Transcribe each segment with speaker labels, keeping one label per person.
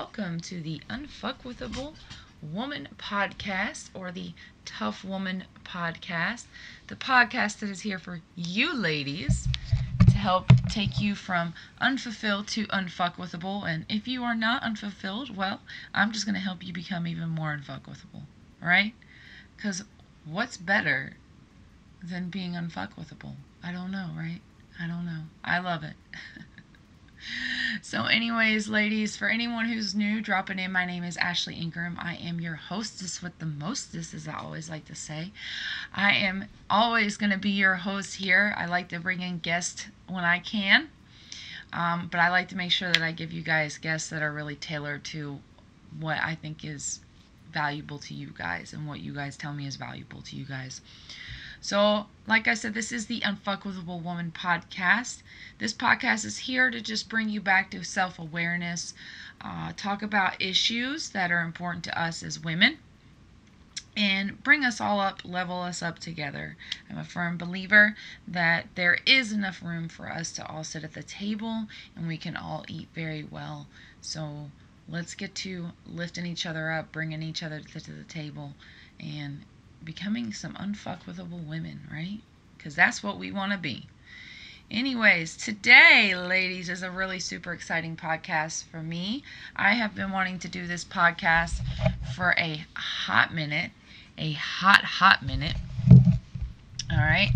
Speaker 1: welcome to the Unfuckwithable Woman Podcast, or the Tough Woman Podcast, the podcast that is here for you ladies to help take you from unfulfilled to unfuckwithable. And if you are not unfulfilled, well, I'm just going to help you become even more unfuckwithable, right? Because what's better than being unfuckwithable? I don't know, right? I don't know. I love it. So anyways, ladies, for anyone who's new dropping in, my name is Ashley Ingram. I am your hostess with the mostest, as I always like to say. I am always going to be your host here. I like to bring in guests when I can, but I like to make sure that I give you guys guests that are really tailored to what I think is valuable to you guys and what you guys tell me is valuable to you guys. So, like I said, this is the Unfuckwithable Woman Podcast. This podcast is here to just bring you back to self-awareness, talk about issues that are important to us as women, and bring us all up, level us up together. I'm a firm believer that there is enough room for us to all sit at the table and we can all eat very well. So, let's get to lifting each other up, bringing each other to the table, and becoming some unfuckwithable women, right? Because that's what we want to be. Anyways, today, ladies, is a really super exciting podcast for me. I have been wanting to do this podcast for a hot minute. Hot minute. All right.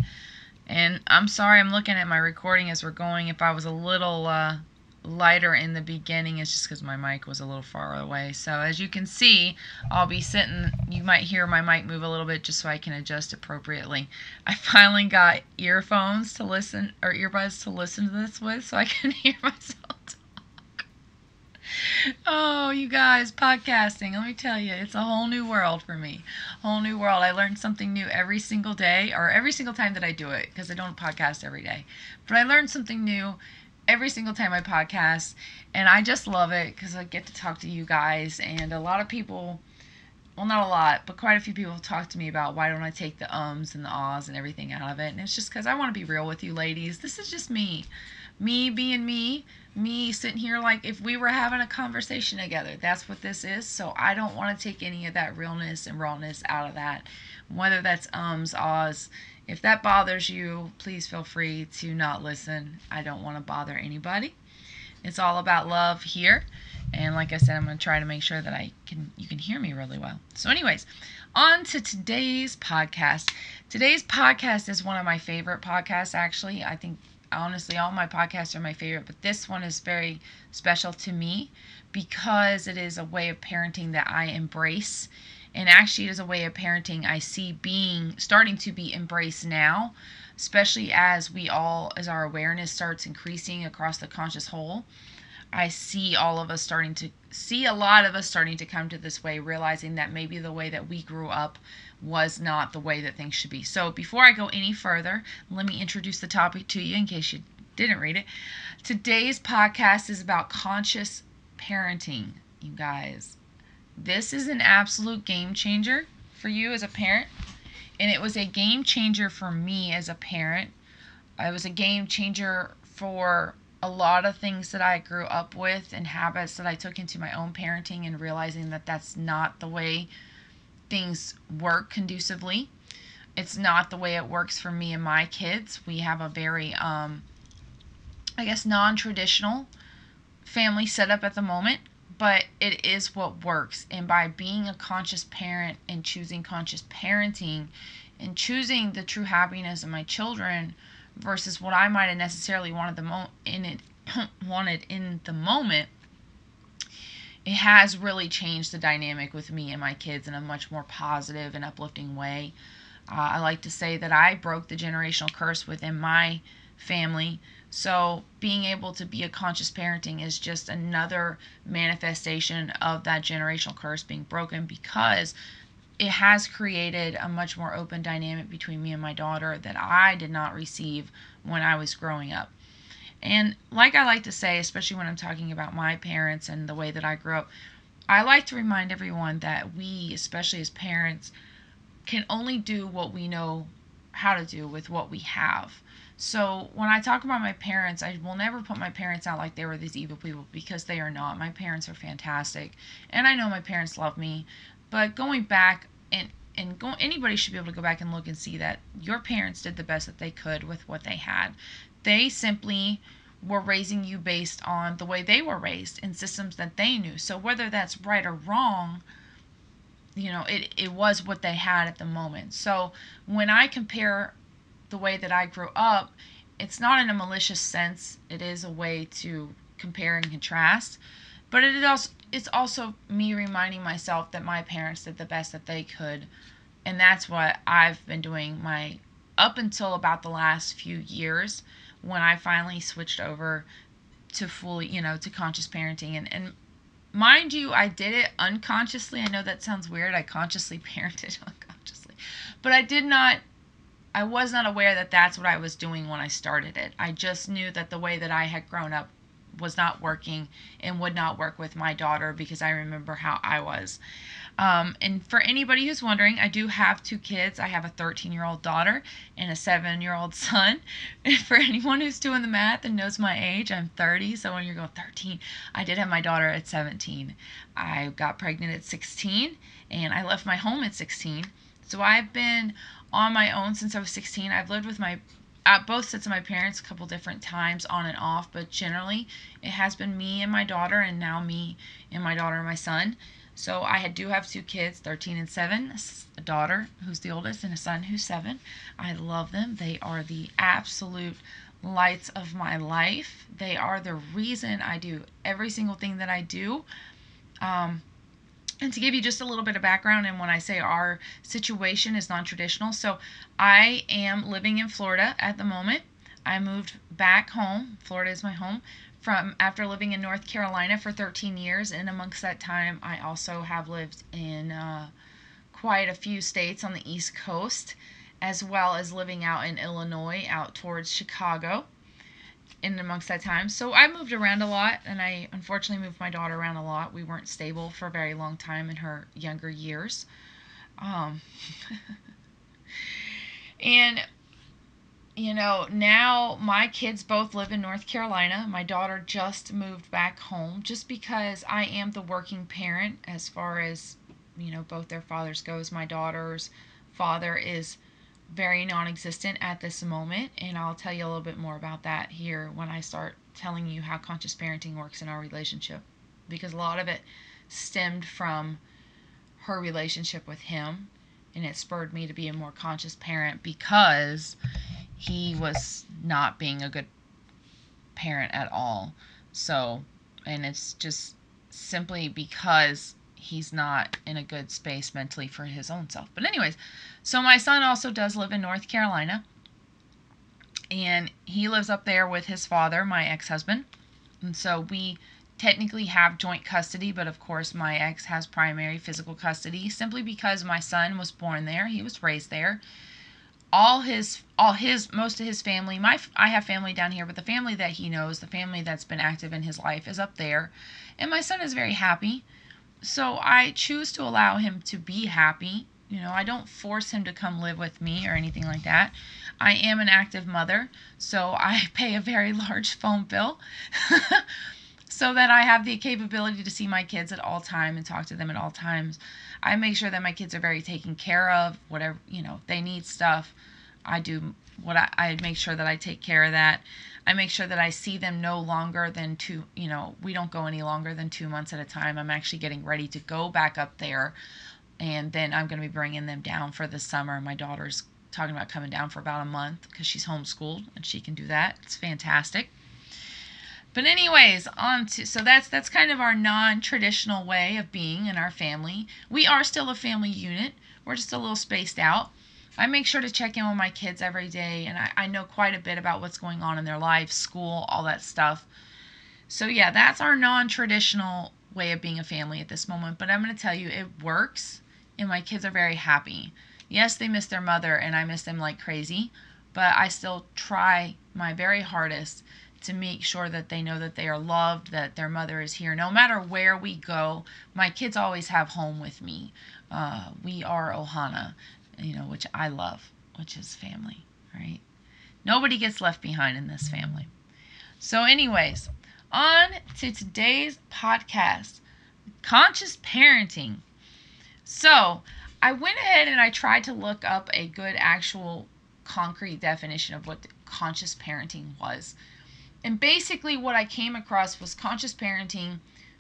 Speaker 1: And I'm sorry, I'm looking at my recording as we're going. If I was a little lighter in the beginning, it's just because my mic was a little far away. So as you can see, I'll be sitting, you might hear my mic move a little bit just so I can adjust appropriately. I finally got earphones to listen, or earbuds to listen to this with, so I can hear myself talk. Oh, you guys, podcasting, let me tell you, it's a whole new world for me. Whole new world. I learn something new every single day, or every single time that I do it, because I don't podcast every day. But I learn something new every single time I podcast, and I just love it because I get to talk to you guys. And a lot of people, well, not a lot, but quite a few people have talked to me about why don't I take the ums and the ahs and everything out of it. And it's just because I want to be real with you ladies. This is just me being me sitting here like if we were having a conversation together. That's what this is. So I don't want to take any of that realness and rawness out of that, whether that's ums, ahs. If that bothers you, please feel free to not listen. I don't want to bother anybody. It's all about love here. And like I said, I'm going to try to make sure that you can hear me really well. So anyways, on to today's podcast. Today's podcast is one of my favorite podcasts, actually. I think, honestly, all my podcasts are my favorite, but this one is very special to me because it is a way of parenting that I embrace. And actually, it is a way of parenting I see starting to be embraced now, especially as our awareness starts increasing across the conscious whole. I see a lot of us starting to come to this way, realizing that maybe the way that we grew up was not the way that things should be. So before I go any further, let me introduce the topic to you in case you didn't read it. Today's podcast is about conscious parenting, you guys. This is an absolute game changer for you as a parent, and it was a game changer for me as a parent. It was a game changer for a lot of things that I grew up with and habits that I took into my own parenting, and realizing that that's not the way things work conducively. It's not the way it works for me and my kids. We have a very, non-traditional family setup at the moment. But it is what works. And by being a conscious parent and choosing conscious parenting and choosing the true happiness of my children versus what I might have necessarily wanted in the moment, it has really changed the dynamic with me and my kids in a much more positive and uplifting way. I like to say that I broke the generational curse within my family. So being able to be a conscious parenting is just another manifestation of that generational curse being broken, because it has created a much more open dynamic between me and my daughter that I did not receive when I was growing up. And like I like to say, especially when I'm talking about my parents and the way that I grew up, I like to remind everyone that we, especially as parents, can only do what we know how to do with what we have. So when I talk about my parents, I will never put my parents out like they were these evil people, because they are not. My parents are fantastic, and I know my parents love me. But going back, anybody should be able to go back and look and see that your parents did the best that they could with what they had. They simply were raising you based on the way they were raised in systems that they knew. So whether that's right or wrong, it was what they had at the moment. So when I compare the way that I grew up, it's not in a malicious sense. It is a way to compare and contrast, but it's also me reminding myself that my parents did the best that they could, and that's what I've been doing up until about the last few years, when I finally switched over to fully, to conscious parenting. And mind you, I did it unconsciously. I know that sounds weird. I consciously parented unconsciously, but I was not aware that that's what I was doing when I started it. I just knew that the way that I had grown up was not working and would not work with my daughter, because I remember how I was. And for anybody who's wondering, I do have 2 kids. I have a 13-year-old daughter and a 7-year-old son. And for anyone who's doing the math and knows my age, I'm 30. So when you're going 13, I did have my daughter at 17. I got pregnant at 16, and I left my home at 16. So I've been on my own since I was 16. I've lived with both sets of my parents a couple different times, on and off, but generally it has been me and my daughter, and now me and my daughter and my son. So I do have 2 kids, 13 and 7, a daughter who's the oldest and a son who's 7. I love them. They are the absolute lights of my life. They are the reason I do every single thing that I do. And to give you just a little bit of background, and when I say our situation is non-traditional, so I am living in Florida at the moment. I moved back home. Florida is my home from after living in North Carolina for 13 years. And amongst that time, I also have lived in quite a few states on the East Coast, as well as living out in Illinois, out towards Chicago, in amongst that time. So I moved around a lot, and I unfortunately moved my daughter around a lot. We weren't stable for a very long time in her younger years. And now my kids both live in North Carolina. My daughter just moved back home, just because I am the working parent as far as, both their fathers goes. My daughter's father is very non-existent at this moment, and I'll tell you a little bit more about that here when I start telling you how conscious parenting works in our relationship, because a lot of it stemmed from her relationship with him, and it spurred me to be a more conscious parent, because he was not being a good parent at all. So, and it's just simply because he's not in a good space mentally for his own self. But anyways, so my son also does live in North Carolina, and he lives up there with his father, my ex-husband. And so we technically have joint custody, but of course my ex has primary physical custody, simply because my son was born there. He was raised there. Most of his family, I have family down here, but the family that he knows, the family that's been active in his life, is up there. And my son is very happy. So I choose to allow him to be happy. I don't force him to come live with me or anything like that. I am an active mother, so I pay a very large phone bill so that I have the capability to see my kids at all times and talk to them at all times. I make sure that my kids are very taken care of. Whatever, if they need stuff, I do I make sure that I take care of that. I make sure that I see them no longer than we don't go any longer than 2 months at a time. I'm actually getting ready to go back up there, and then I'm going to be bringing them down for the summer. My daughter's talking about coming down for about a month because she's homeschooled and she can do that. It's fantastic. But anyways, so that's kind of our non-traditional way of being in our family. We are still a family unit. We're just a little spaced out. I make sure to check in with my kids every day, and I know quite a bit about what's going on in their lives, school, all that stuff. So yeah, that's our non-traditional way of being a family at this moment. But I'm going to tell you, it works, and my kids are very happy. Yes, they miss their mother, and I miss them like crazy, but I still try my very hardest to make sure that they know that they are loved, that their mother is here. No matter where we go, my kids always have home with me. We are Ohana, which I love. which is family, right? Nobody gets left behind in this family. So anyways, on to today's podcast, conscious parenting. So I went ahead and I tried to look up a good actual concrete definition of what conscious parenting was. And basically what I came across was conscious parenting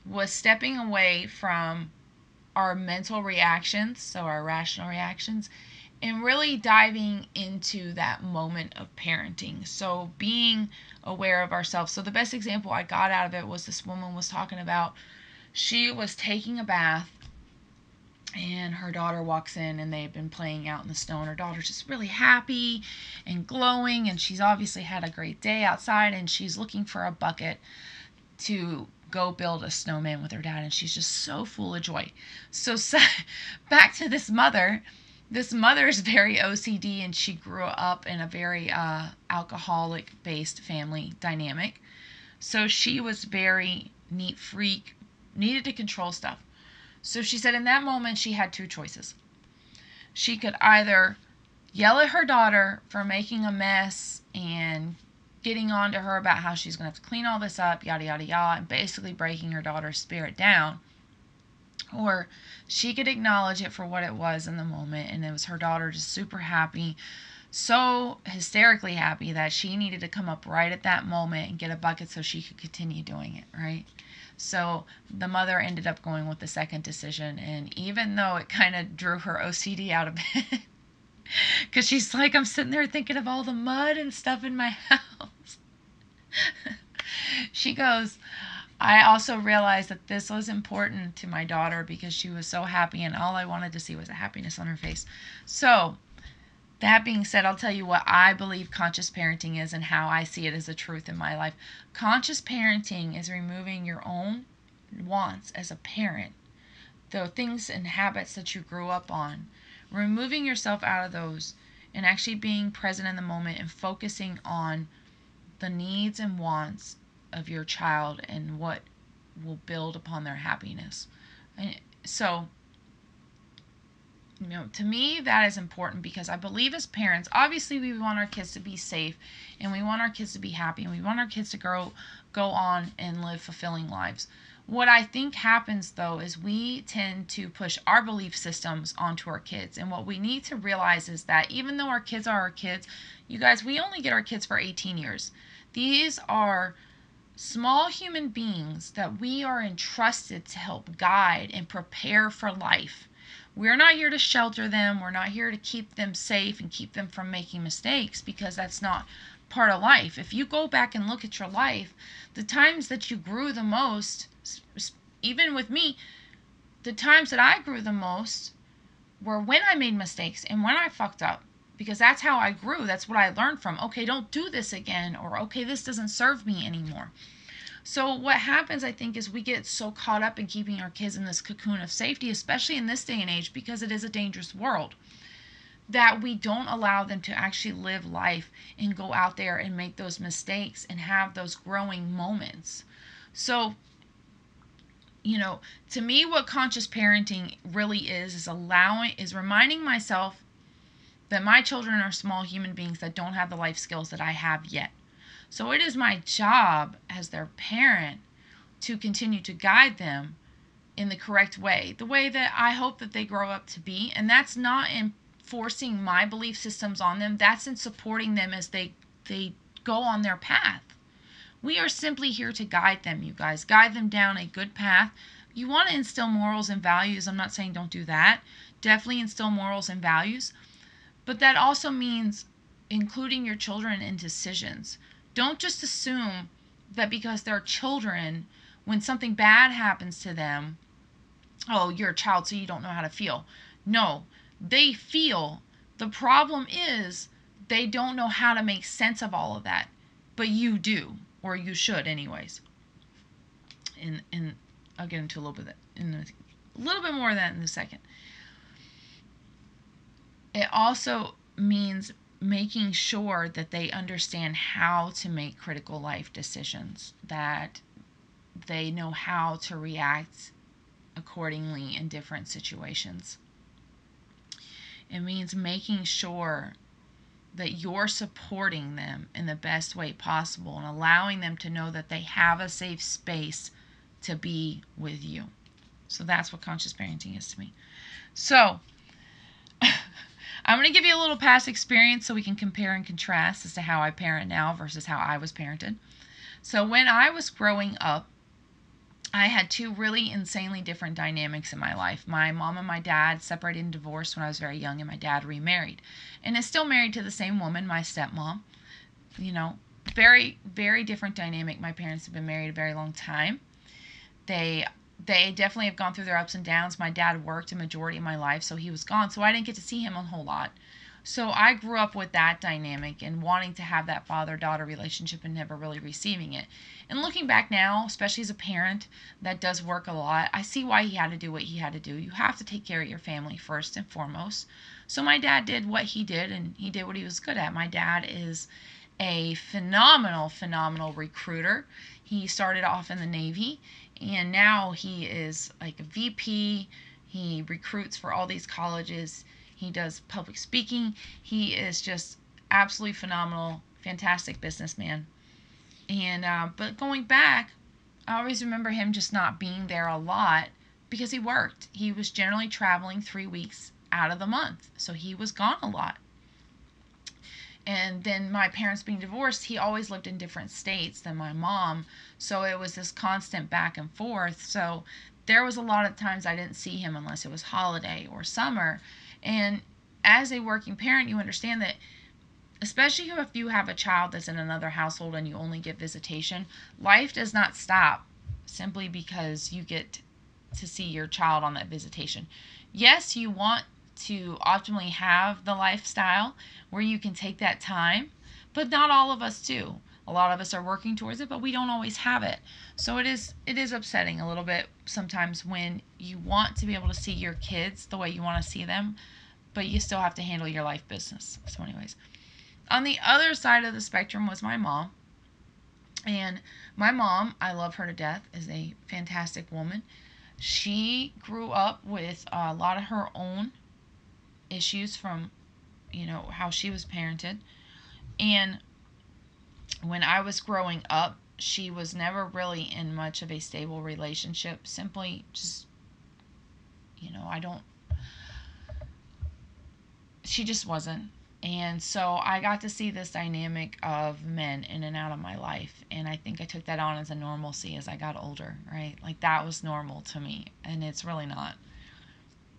Speaker 1: was stepping away from our mental reactions, so our rational reactions, and really diving into that moment of parenting. So being aware of ourselves. So the best example I got out of it was this woman was talking about, she was taking a bath and her daughter walks in and they've been playing out in the snow, and her daughter's just really happy and glowing, and she's obviously had a great day outside, and she's looking for a bucket to go build a snowman with her dad, and she's just so full of joy. So back to this mother. This mother is very OCD, and she grew up in a very alcoholic-based family dynamic. So she was very neat freak, needed to control stuff. So she said in that moment she had two choices. She could either yell at her daughter for making a mess and getting on to her about how she's going to have to clean all this up, yada, yada, yada, and basically breaking her daughter's spirit down. Or she could acknowledge it for what it was in the moment, and it was her daughter just super happy, so hysterically happy that she needed to come up right at that moment and get a bucket so she could continue doing it, right? So the mother ended up going with the second decision, and even though it kind of drew her OCD out of it, because she's like, I'm sitting there thinking of all the mud and stuff in my house. She goes, I also realized that this was important to my daughter because she was so happy, and all I wanted to see was the happiness on her face. So that being said, I'll tell you what I believe conscious parenting is and how I see it as a truth in my life. Conscious parenting is removing your own wants as a parent, the things and habits that you grew up on, removing yourself out of those and actually being present in the moment and focusing on the needs and wants of your child and what will build upon their happiness. And so, to me, that is important because I believe as parents, obviously we want our kids to be safe and we want our kids to be happy and we want our kids to go on and live fulfilling lives. What I think happens, though, is we tend to push our belief systems onto our kids. And what we need to realize is that even though our kids are our kids, you guys, we only get our kids for 18 years. These are small human beings that we are entrusted to help guide and prepare for life. We're not here to shelter them. We're not here to keep them safe and keep them from making mistakes, because that's not part of life. If you go back and look at your life, the times that you grew the most, even with me, the times that I grew the most were when I made mistakes and when I fucked up, because that's how I grew. That's what I learned from. Okay, don't do this again, or okay, this doesn't serve me anymore. So what happens, I think, is we get so caught up in keeping our kids in this cocoon of safety, especially in this day and age, because it is a dangerous world, that we don't allow them to actually live life and go out there and make those mistakes and have those growing moments. So, to me, what conscious parenting really is reminding myself that my children are small human beings that don't have the life skills that I have yet. So it is my job as their parent to continue to guide them in the correct way, the way that I hope that they grow up to be. And that's not in forcing my belief systems on them. That's in supporting them as they go on their path. We are simply here to guide them, you guys. Guide them down a good path. You want to instill morals and values. I'm not saying don't do that. Definitely instill morals and values. But that also means including your children in decisions. Don't just assume that because they're children, when something bad happens to them, oh, you're a child, so you don't know how to feel. No, they feel. The problem is they don't know how to make sense of all of that. But you do, or you should anyways. And I'll get into a little bit more of that in a second. It also means making sure that they understand how to make critical life decisions, that they know how to react accordingly in different situations. It means making sure that you're supporting them in the best way possible and allowing them to know that they have a safe space to be with you. So that's what conscious parenting is to me. So I'm going to give you a little past experience so we can compare and contrast as to how I parent now versus how I was parented. So when I was growing up, I had two really insanely different dynamics in my life. My mom and my dad separated and divorced when I was very young, and my dad remarried. And is still married to the same woman, my stepmom. You know, very, very different dynamic. My parents have been married a very long time. They definitely have gone through their ups and downs. My dad worked a majority of my life, so he was gone. So I didn't get to see him a whole lot. So I grew up with that dynamic and wanting to have that father-daughter relationship and never really receiving it. And looking back now, especially as a parent that does work a lot, I see why he had to do what he had to do. You have to take care of your family first and foremost. So my dad did what he did, and he did what he was good at. My dad is a phenomenal, phenomenal recruiter. He started off in the Navy, and now he is like a VP. He recruits for all these colleges. He does public speaking. He is just absolutely phenomenal, fantastic businessman. And but going back, I always remember him just not being there a lot because he worked. He was generally traveling 3 weeks out of the month, so he was gone a lot. And then my parents being divorced, he always lived in different states than my mom, so it was this constant back and forth. So there was a lot of times I didn't see him unless it was holiday or summer. And as a working parent, you understand that, especially if you have a child that's in another household and you only get visitation, life does not stop simply because you get to see your child on that visitation. Yes, you want to optimally have the lifestyle where you can take that time, but not all of us do. A lot of us are working towards it, but we don't always have it. So it is upsetting a little bit sometimes when you want to be able to see your kids the way you want to see them, but you still have to handle your life business. So anyways, on the other side of the spectrum was my mom. And my mom, I love her to death, is a fantastic woman. She grew up with a lot of her own issues from, how she was parented. And when I was growing up, she was never really in much of a stable relationship. Simply just, she just wasn't. And so I got to see this dynamic of men in and out of my life. And I think I took that on as a normalcy as I got older, right? Like that was normal to me. And it's really not.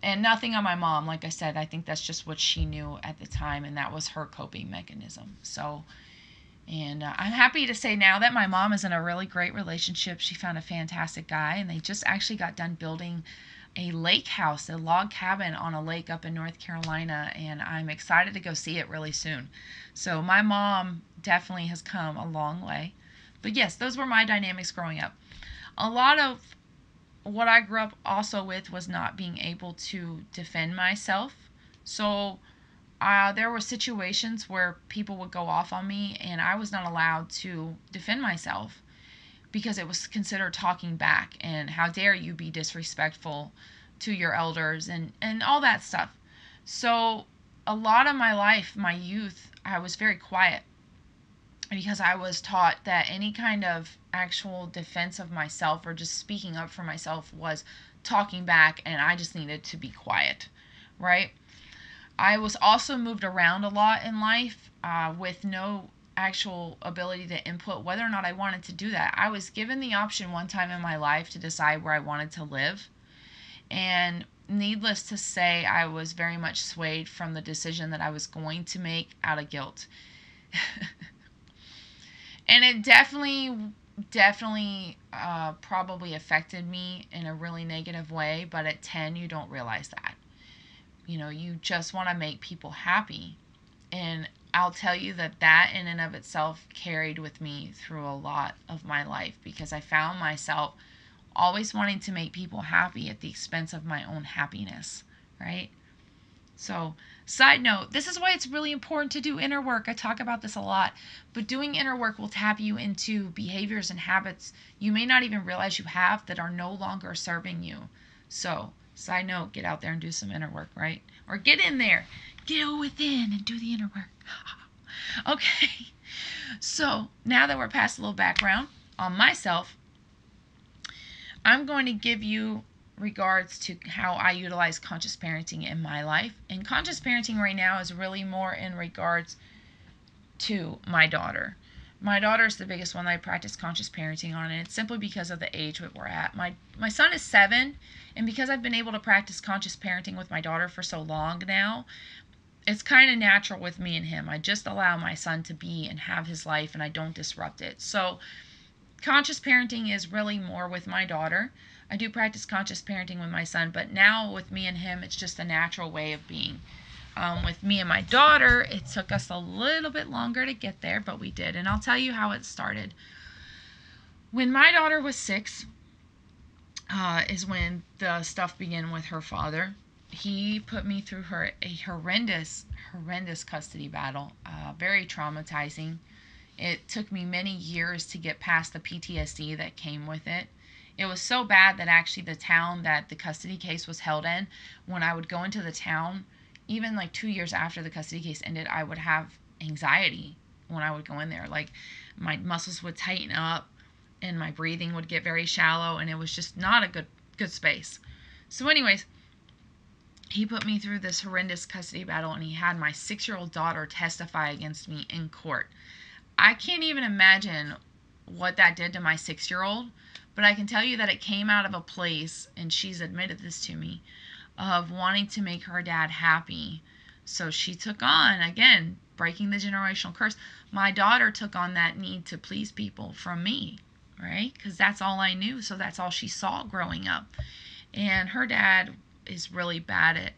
Speaker 1: And nothing on my mom. Like I said, I think that's just what she knew at the time. And that was her coping mechanism. So, and I'm happy to say now that my mom is in a really great relationship. She found a fantastic guy. And they just actually got done building a lake house, a log cabin on a lake up in North Carolina, and I'm excited to go see it really soon. So my mom definitely has come a long way. But yes, those were my dynamics growing up. A lot of what I grew up also with was not being able to defend myself. So there were situations where people would go off on me, and I was not allowed to defend myself, because it was considered talking back and how dare you be disrespectful to your elders and all that stuff. So a lot of my life, my youth, I was very quiet because I was taught that any kind of actual defense of myself or just speaking up for myself was talking back, and I just needed to be quiet, right? I was also moved around a lot in life with no actual ability to input whether or not I wanted to do that. I was given the option one time in my life to decide where I wanted to live, and needless to say, I was very much swayed from the decision that I was going to make out of guilt. And it definitely probably affected me in a really negative way, but at 10 you don't realize that. You just want to make people happy. And I'll tell you that in and of itself carried with me through a lot of my life, because I found myself always wanting to make people happy at the expense of my own happiness, right? So, side note, this is why it's really important to do inner work. I talk about this a lot, but doing inner work will tap you into behaviors and habits you may not even realize you have that are no longer serving you. So, side note, get out there and do some inner work, right? Or get in there. Go within and do the inner work. Okay. So now that we're past a little background on myself, I'm going to give you regards to how I utilize conscious parenting in my life. And conscious parenting right now is really more in regards to my daughter. My daughter is the biggest one that I practice conscious parenting on, and it's simply because of the age that we're at. My son is 7, and because I've been able to practice conscious parenting with my daughter for so long now, it's kind of natural with me and him. I just allow my son to be and have his life, and I don't disrupt it. So conscious parenting is really more with my daughter. I do practice conscious parenting with my son, but now with me and him, it's just a natural way of being. With me and my daughter, it took us a little bit longer to get there, but we did. And I'll tell you how it started. When my daughter was 6, is when the stuff began with her father. He put me through a horrendous custody battle, very traumatizing. It took me many years to get past the PTSD that came with it. It was so bad that actually the town that the custody case was held in, when I would go into the town, even like 2 years after the custody case ended, I would have anxiety when I would go in there. Like my muscles would tighten up and my breathing would get very shallow, and it was just not a good space. So anyways, he put me through this horrendous custody battle, and he had my 6-year-old daughter testify against me in court. I can't even imagine what that did to my 6-year-old, but I can tell you that it came out of a place, and she's admitted this to me, of wanting to make her dad happy. So she took on, again, breaking the generational curse. My daughter took on that need to please people from me, right? Because that's all I knew, so that's all she saw growing up. And her dad is really bad at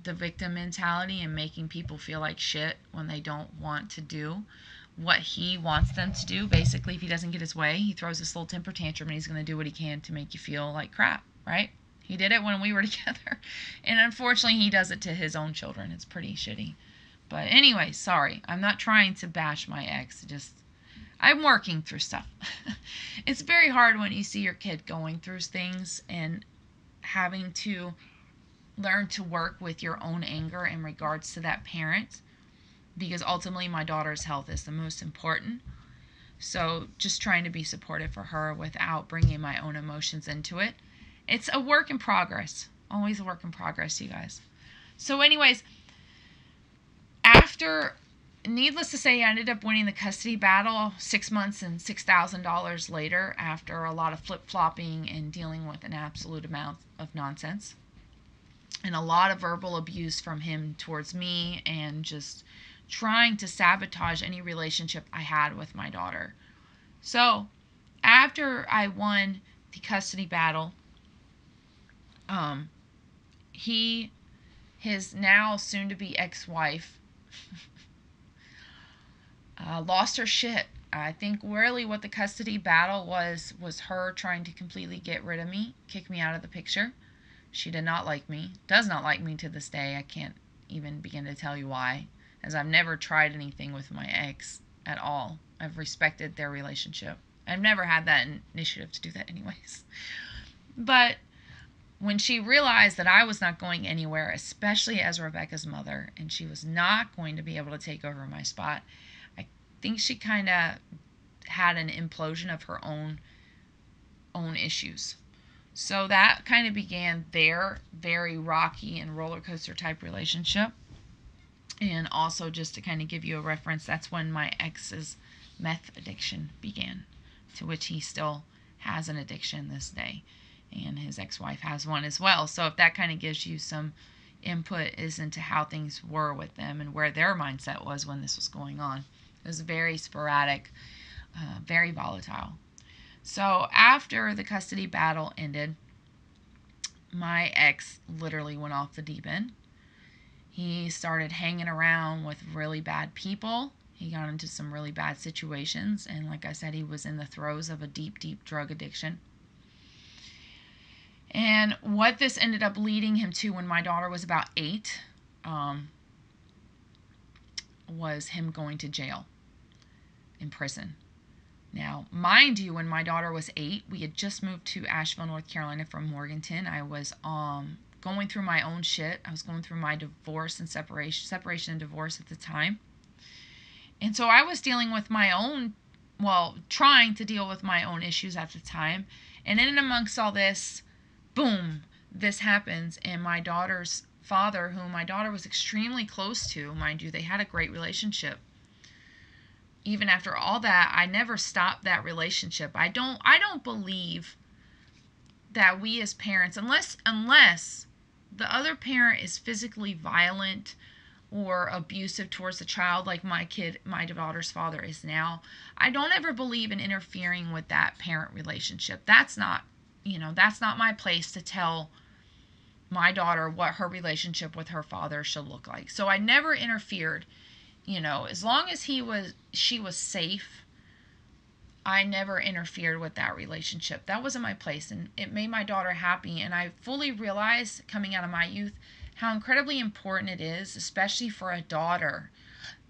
Speaker 1: the victim mentality and making people feel like shit when they don't want to do what he wants them to do. Basically, if he doesn't get his way, he throws this little temper tantrum, and he's going to do what he can to make you feel like crap, right? He did it when we were together, and unfortunately he does it to his own children. It's pretty shitty. But anyway, sorry, I'm not trying to bash my ex, just I'm working through stuff. It's very hard when you see your kid going through things and having to learn to work with your own anger in regards to that parent, because ultimately my daughter's health is the most important. So just trying to be supportive for her without bringing my own emotions into it. It's a work in progress. Always a work in progress, you guys. So anyways, needless to say, I ended up winning the custody battle 6 months and $6,000 later, after a lot of flip-flopping and dealing with an absolute amount of nonsense. And a lot of verbal abuse from him towards me, and just trying to sabotage any relationship I had with my daughter. So after I won the custody battle, his now soon-to-be ex-wife lost her shit. I think really what the custody battle was her trying to completely get rid of me, kick me out of the picture. She did not like me, does not like me to this day. I can't even begin to tell you why, as I've never tried anything with my ex at all. I've respected their relationship. I've never had that initiative to do that anyways. But when she realized that I was not going anywhere, especially as Rebecca's mother, and she was not going to be able to take over my spot, I think she kind of had an implosion of her own issues. So that kind of began their very rocky and roller coaster type relationship. And also, just to kind of give you a reference, that's when my ex's meth addiction began, to which he still has an addiction this day. And his ex-wife has one as well. So if that kind of gives you some input as into how things were with them and where their mindset was when this was going on. It was very sporadic, very volatile. So after the custody battle ended, my ex literally went off the deep end. He started hanging around with really bad people. He got into some really bad situations. And like I said, he was in the throes of a deep, deep drug addiction. And what this ended up leading him to when my daughter was about 8 was him going to jail, in prison. Now, mind you, when my daughter was 8, we had just moved to Asheville, North Carolina from Morganton. I was going through my own shit. I was going through my divorce and separation and divorce at the time. And so I was dealing with my own, well, trying to deal with my own issues at the time. And in and amongst all this, boom, this happens. And my daughter's father, whom my daughter was extremely close to, mind you, they had a great relationship. Even after all that, I never stopped that relationship. I don't believe that we as parents, unless the other parent is physically violent or abusive towards the child, like my daughter's father is now, I don't ever believe in interfering with that parent relationship. That's not my place to tell my daughter what her relationship with her father should look like. So I never interfered. As long as she was safe, I never interfered with that relationship. That wasn't my place, and it made my daughter happy. And I fully realized, coming out of my youth, how incredibly important it is, especially for a daughter,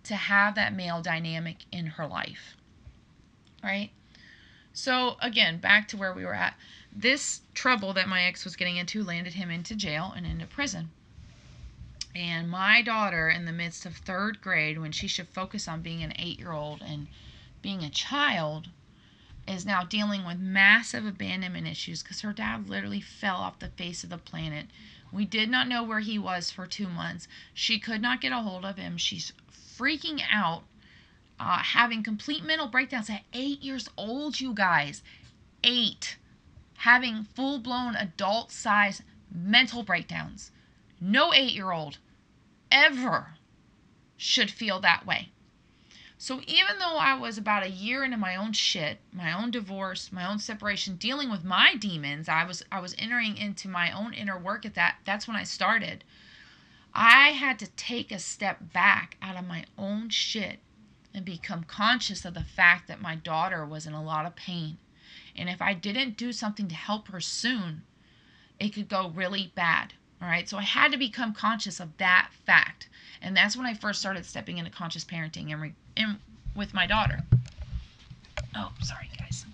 Speaker 1: to have that male dynamic in her life. Right? So, again, back to where we were at. This trouble that my ex was getting into landed him into jail and into prison. And my daughter, in the midst of 3rd grade, when she should focus on being an 8-year-old and being a child, is now dealing with massive abandonment issues because her dad literally fell off the face of the planet. We did not know where he was for 2 months. She could not get a hold of him. She's freaking out, having complete mental breakdowns at 8 years old, you guys. 8. Having full-blown adult-sized mental breakdowns. No 8-year-old ever should feel that way. So even though I was about a year into my own shit, my own divorce, my own separation, dealing with my demons, I was entering into my own inner work that's when I started. I had to take a step back out of my own shit and become conscious of the fact that my daughter was in a lot of pain. And if I didn't do something to help her soon, it could go really bad. All right, so I had to become conscious of that fact. And that's when I first started stepping into conscious parenting and with my daughter. Oh, sorry, guys.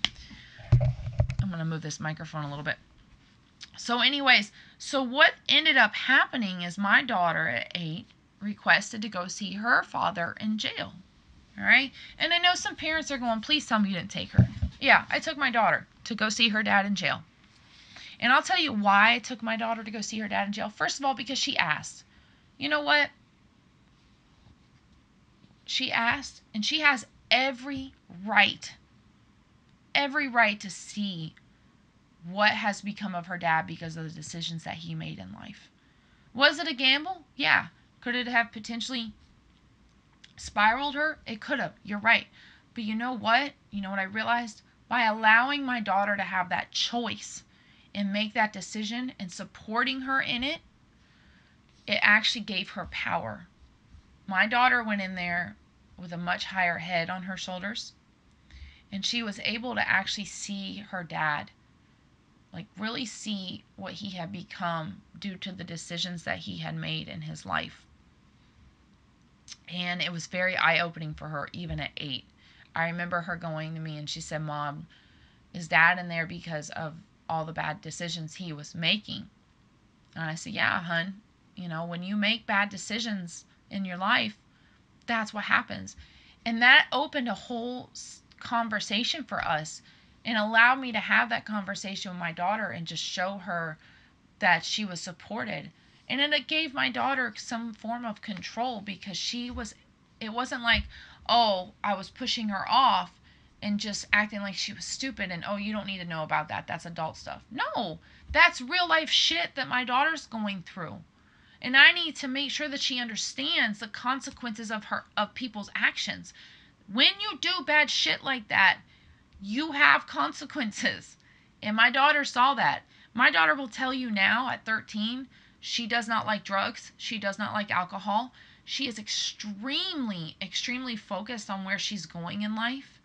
Speaker 1: I'm going to move this microphone a little bit. So anyways, so what ended up happening is my daughter at 8 requested to go see her father in jail. All right? And I know some parents are going, please tell me you didn't take her. Yeah, I took my daughter to go see her dad in jail. And I'll tell you why I took my daughter to go see her dad in jail. First of all, because she asked. You know what? She asked, and she has every right to see what has become of her dad because of the decisions that he made in life. Was it a gamble? Yeah. Could it have potentially spiraled her? It could have. You're right. But you know what? You know what I realized? By allowing my daughter to have that choice and make that decision and supporting her in it, it actually gave her power. My daughter went in there with a much higher head on her shoulders, and she was able to actually see her dad, like really see what he had become due to the decisions that he had made in his life. And it was very eye-opening for her, even at 8. I remember her going to me and she said, Mom, is Dad in there because of all the bad decisions he was making? And I said, yeah, hun. When you make bad decisions in your life, that's what happens. And that opened a whole conversation for us and allowed me to have that conversation with my daughter and just show her that she was supported. And then it gave my daughter some form of control because it wasn't like, oh, I was pushing her off and just acting like she was stupid and, oh, you don't need to know about that. That's adult stuff. No, that's real life shit that my daughter's going through. And I need to make sure that she understands the consequences of people's actions. When you do bad shit like that, you have consequences. And my daughter saw that. My daughter will tell you now at 13, she does not like drugs. She does not like alcohol. She is extremely, extremely focused on where she's going in life.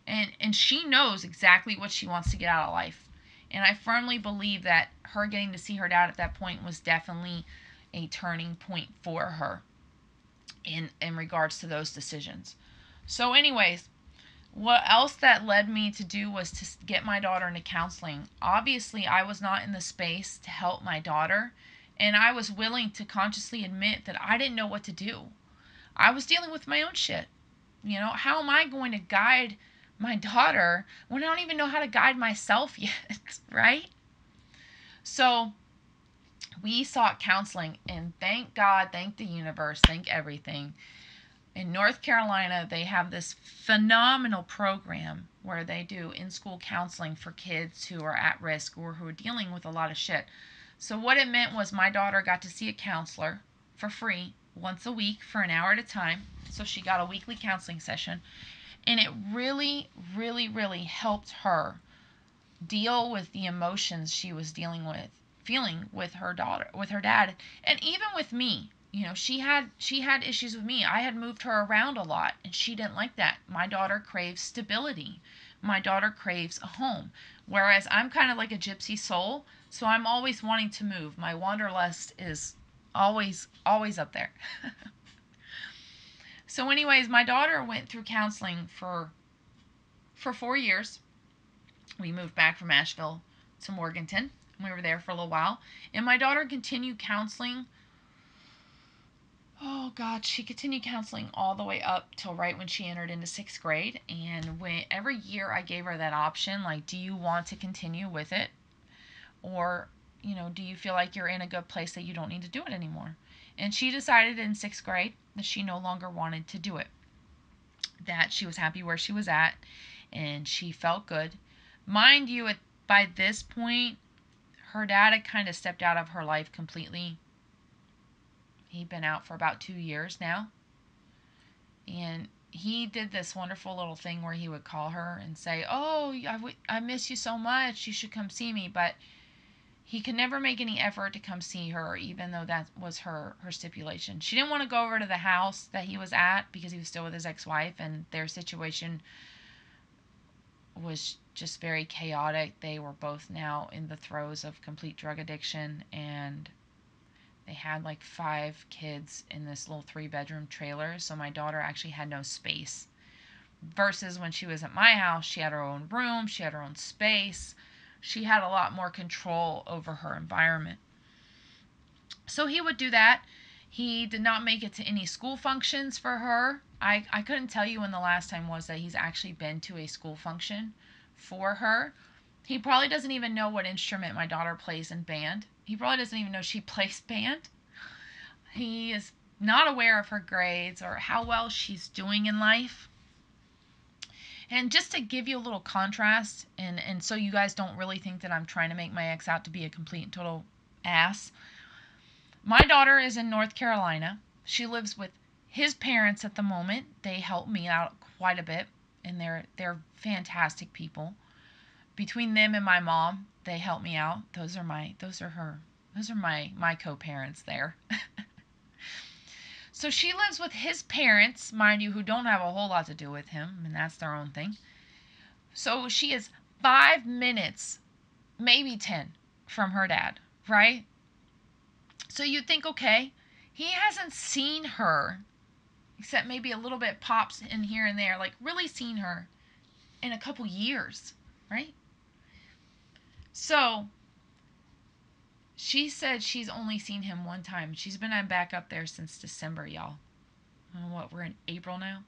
Speaker 1: And she knows exactly what she wants to get out of life. And I firmly believe that her getting to see her dad at that point was definitely a turning point for her in regards to those decisions. So anyways, what else that led me to do was to get my daughter into counseling. Obviously, I was not in the space to help my daughter, and I was willing to consciously admit that I didn't know what to do. I was dealing with my own shit. How am I going to guide my daughter when I don't even know how to guide myself yet, right? So we sought counseling, and thank God, thank the universe, thank everything. In North Carolina, they have this phenomenal program where they do in-school counseling for kids who are at risk or who are dealing with a lot of shit. So what it meant was my daughter got to see a counselor for free once a week for an hour at a time. So she got a weekly counseling session. And it really, really, really helped her deal with the emotions she was feeling with her daughter, with her dad, and even with me. She had issues with me. I had moved her around a lot, and she didn't like that. My daughter craves stability. My daughter craves a home. Whereas I'm kind of like a gypsy soul, so I'm always wanting to move. My wanderlust is always up there. So anyways, my daughter went through counseling for 4 years. We moved back from Asheville to Morganton. We were there for a little while. And my daughter continued counseling. Oh, God, she continued counseling all the way up till right when she entered into 6th grade. And every year I gave her that option, like, do you want to continue with it? Or, do you feel like you're in a good place that you don't need to do it anymore? And she decided in 6th grade that she no longer wanted to do it. That she was happy where she was at, and she felt good. Mind you, by this point, her dad had kind of stepped out of her life completely. He'd been out for about 2 years now. And he did this wonderful little thing where he would call her and say, oh, I miss you so much. You should come see me. But he could never make any effort to come see her, even though that was her stipulation. She didn't want to go over to the house that he was at because he was still with his ex-wife, and their situation was just very chaotic. They were both now in the throes of complete drug addiction, and they had like 5 kids in this little 3-bedroom trailer, so my daughter actually had no space. Versus when she was at my house, she had her own room, she had her own space. She had a lot more control over her environment. So he would do that. He did not make it to any school functions for her. I couldn't tell you when the last time was that he's actually been to a school function for her. He probably doesn't even know what instrument my daughter plays in band. He probably doesn't even know she plays band. He is not aware of her grades or how well she's doing in life. And just to give you a little contrast, and so you guys don't really think that I'm trying to make my ex out to be a complete and total ass, my daughter is in North Carolina. She lives with his parents at the moment. They help me out quite a bit, and they're fantastic people. Between them and my mom, they help me out. Those are my co-parents there. So she lives with his parents, mind you, who don't have a whole lot to do with him, and that's their own thing. So she is 5 minutes, maybe 10, from her dad, right? So you'd think, okay, he hasn't seen her, except maybe a little bit pops in here and there, like really seen her in a couple years, right? So she said she's only seen him one time. She's been back up there since December, y'all. We're in April now.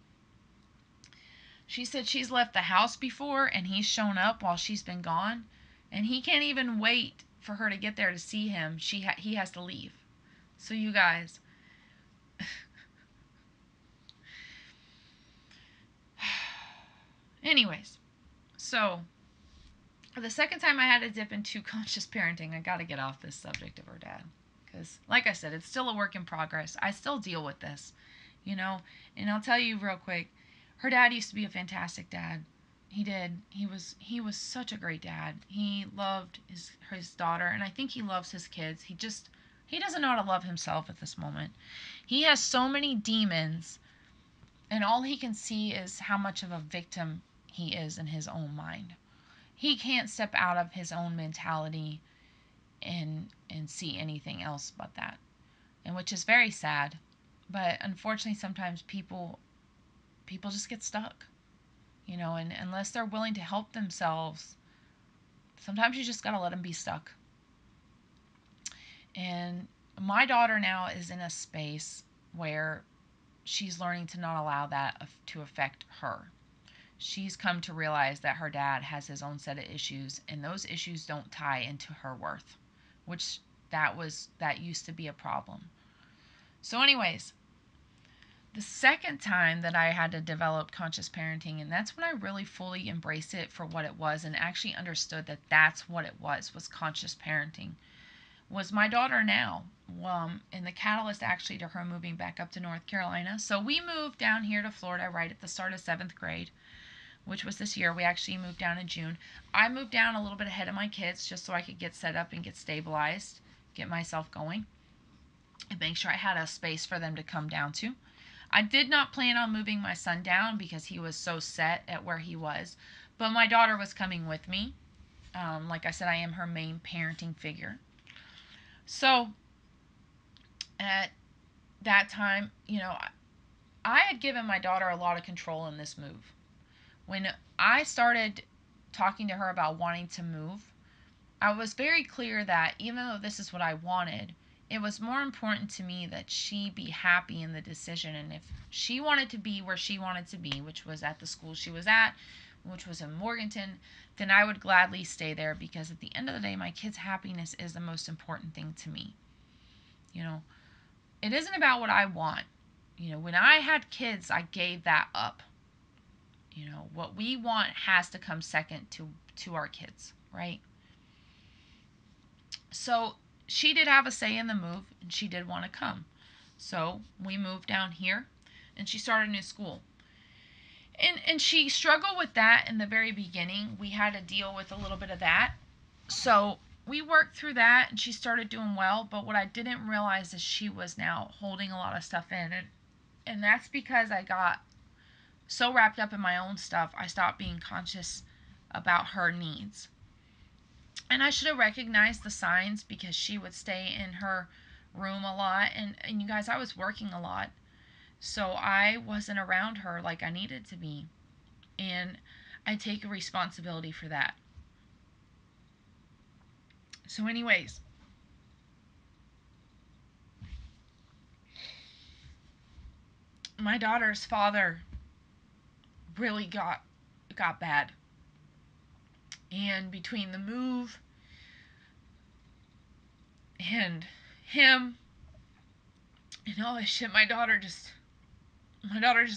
Speaker 1: She said she's left the house before, and he's shown up while she's been gone, and he can't even wait for her to get there to see him. He has to leave. So you guys, anyways, so the second time I had to dip into conscious parenting, I got to get off this subject of her dad. Because, like I said, it's still a work in progress. I still deal with this, And I'll tell you real quick, her dad used to be a fantastic dad. He did. He was such a great dad. He loved his daughter, and I think he loves his kids. He doesn't know how to love himself at this moment. He has so many demons, and all he can see is how much of a victim he is in his own mind. He can't step out of his own mentality and see anything else but that, and which is very sad. But unfortunately, sometimes people just get stuck, and unless they're willing to help themselves, sometimes you just gotta let them be stuck. And my daughter now is in a space where she's learning to not allow that to affect her. She's come to realize that her dad has his own set of issues, and those issues don't tie into her worth, which that used to be a problem. So anyways, the second time that I had to develop conscious parenting, and that's when I really fully embraced it for what it was and actually understood that that's what it was conscious parenting, was my daughter now. And the catalyst actually to her moving back up to North Carolina. So we moved down here to Florida right at the start of 7th grade, which was this year. We actually moved down in June. I moved down a little bit ahead of my kids just so I could get set up and get stabilized, get myself going, and make sure I had a space for them to come down to. I did not plan on moving my son down because he was so set at where he was, but my daughter was coming with me. Like I said, I am her main parenting figure. So at that time, I had given my daughter a lot of control in this move. When I started talking to her about wanting to move, I was very clear that even though this is what I wanted, it was more important to me that she be happy in the decision. And if she wanted to be where she wanted to be, which was at the school she was at, which was in Morganton, then I would gladly stay there, because at the end of the day, my kid's happiness is the most important thing to me. It isn't about what I want. When I had kids, I gave that up. What we want has to come second to our kids, right? So she did have a say in the move, and she did want to come. So we moved down here, and she started a new school. And she struggled with that in the very beginning. We had to deal with a little bit of that. So we worked through that, and she started doing well. But what I didn't realize is she was now holding a lot of stuff in. And that's because I got so wrapped up in my own stuff, I stopped being conscious about her needs. And I should have recognized the signs, because she would stay in her room a lot. And you guys, I was working a lot. So I wasn't around her like I needed to be. And I take a responsibility for that. So anyways, my daughter's father really got bad. And between the move and him and all this shit, my daughter just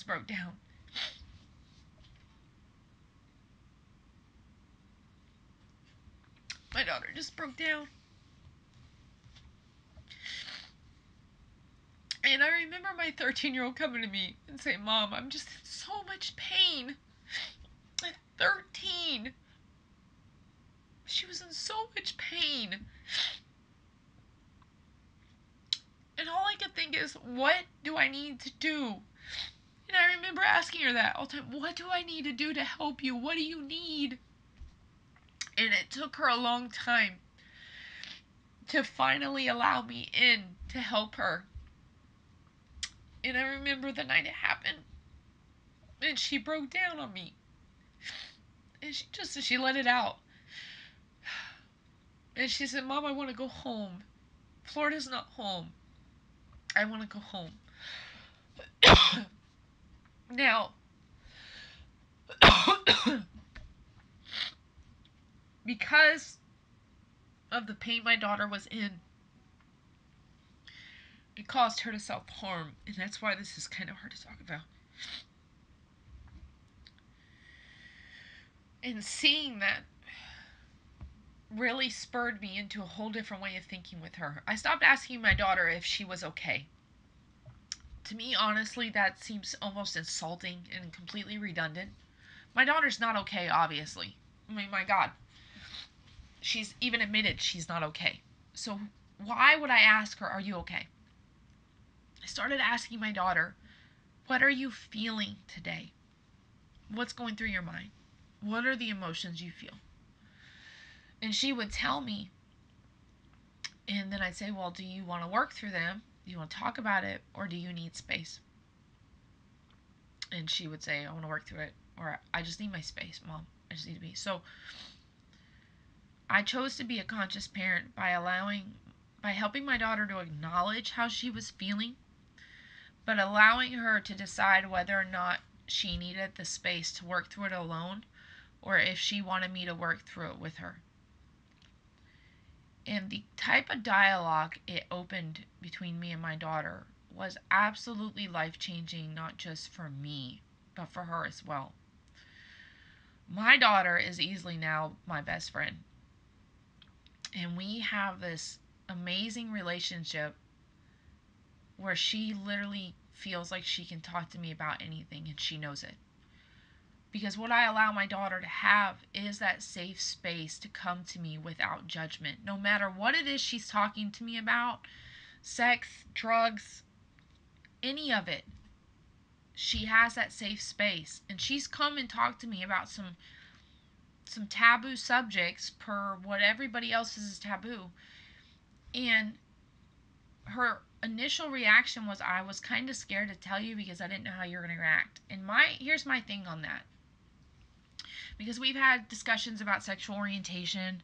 Speaker 1: broke down. My daughter just broke down. And I remember my 13-year-old coming to me and saying, "Mom, I'm just in so much pain." At 13. She was in so much pain. And all I could think is, what do I need to do? And I remember asking her that all the time. What do I need to do to help you? What do you need? And it took her a long time to finally allow me in to help her. And I remember the night it happened, and she broke down on me. And she let it out. And she said, "Mom, I want to go home. Florida's not home. I want to go home." Now, because of the pain my daughter was in, it caused her to self-harm, and that's why this is kind of hard to talk about. And seeing that really spurred me into a whole different way of thinking with her. I stopped asking my daughter if she was okay. To me, honestly, that seems almost insulting and completely redundant. My daughter's not okay, obviously. I mean, my God. She's even admitted she's not okay. So why would I ask her, "Are you okay?" I started asking my daughter, "What are you feeling today? What's going through your mind? What are the emotions you feel?" And she would tell me. And then I'd say, "Well, do you want to work through them? Do you want to talk about it? Or do you need space?" And she would say, "I want to work through it." Or, "I just need my space, Mom. I just need to be." So I chose to be a conscious parent by helping my daughter to acknowledge how she was feeling, but allowing her to decide whether or not she needed the space to work through it alone or if she wanted me to work through it with her. And the type of dialogue it opened between me and my daughter was absolutely life-changing, not just for me, but for her as well. My daughter is easily now my best friend. And we have this amazing relationship where she literally feels like she can talk to me about anything, and she knows it. Because what I allow my daughter to have is that safe space to come to me without judgment. No matter what it is she's talking to me about, sex, drugs, any of it, she has that safe space. And she's come and talked to me about some taboo subjects per what everybody else is taboo. And her initial reaction was, I was kind of scared to tell you because I didn't know how you were going to react. And here's my thing on that. Because we've had discussions about sexual orientation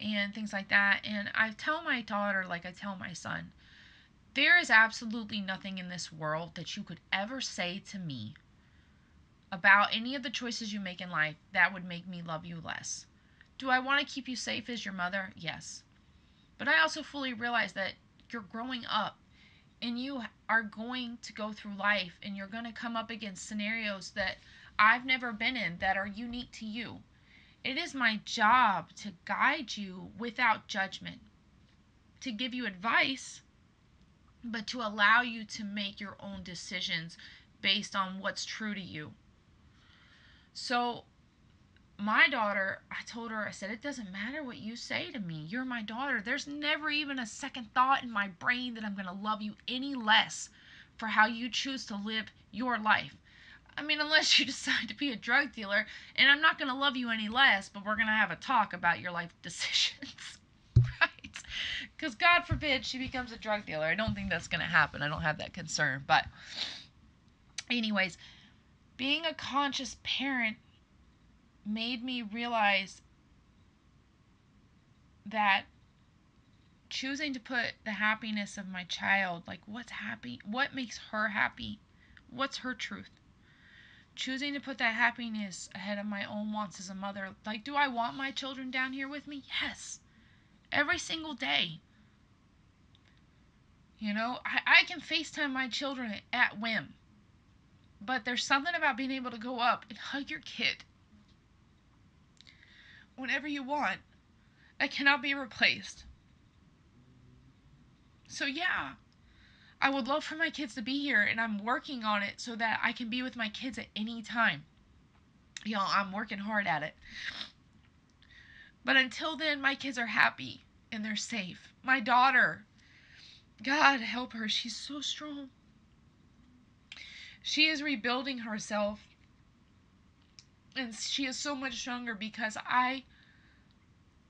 Speaker 1: and things like that. And I tell my daughter, like I tell my son, there is absolutely nothing in this world that you could ever say to me about any of the choices you make in life that would make me love you less. Do I want to keep you safe as your mother? Yes. But I also fully realize that you're growing up and you are going to go through life and you're going to come up against scenarios that I've never been in that are unique to you. It is my job to guide you without judgment, to give you advice, but to allow you to make your own decisions based on what's true to you. So my daughter, I told her, I said, it doesn't matter what you say to me. You're my daughter. There's never even a second thought in my brain that I'm going to love you any less for how you choose to live your life. I mean, unless you decide to be a drug dealer, and I'm not going to love you any less, but we're going to have a talk about your life decisions. Right? Because God forbid she becomes a drug dealer. I don't think that's going to happen. I don't have that concern. But anyways, being a conscious parent made me realize that choosing to put the happiness of my child, like what's happy, what makes her happy, what's her truth, choosing to put that happiness ahead of my own wants as a mother. Like, do I want my children down here with me? Yes. Every single day. You know, I can FaceTime my children at whim. But there's something about being able to go up and hug your kid whenever you want that cannot be replaced. So yeah, I would love for my kids to be here, and I'm working on it so that I can be with my kids at any time. You know, I'm working hard at it. But until then, my kids are happy and they're safe. My daughter, God help her, she's so strong. She is rebuilding herself, and she is so much stronger because I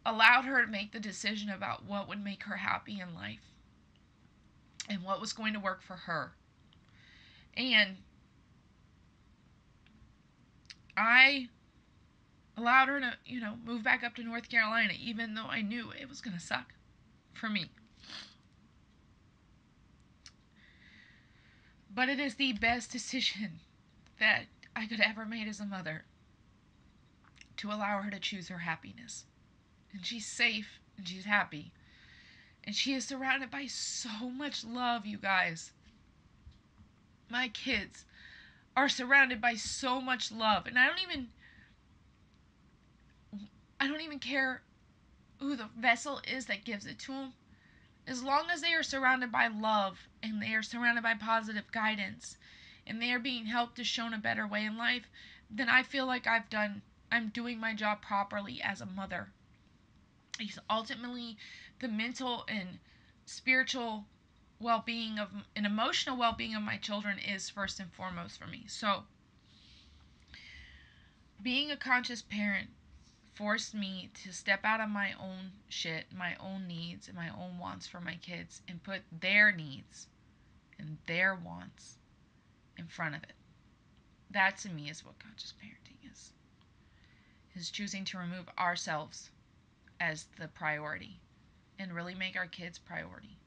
Speaker 1: allowed her to make the decision about what would make her happy in life and what was going to work for her. And I allowed her to, move back up to North Carolina, even though I knew it was going to suck for me. But it is the best decision that I could ever make as a mother, to allow her to choose her happiness. And she's safe and she's happy. And she is surrounded by so much love, you guys. My kids are surrounded by so much love. And I don't even care who the vessel is that gives it to them. As long as they are surrounded by love and they are surrounded by positive guidance and they are being helped to shown a better way in life, then I feel like I'm doing my job properly as a mother. Because ultimately, the mental and spiritual well-being and emotional well-being of my children is first and foremost for me. So, being a conscious parent forced me to step out of my own shit, my own needs, and my own wants for my kids and put their needs and their wants in front of it. That to me is what conscious parenting is. Is choosing to remove ourselves as the priority and really make our kids priority.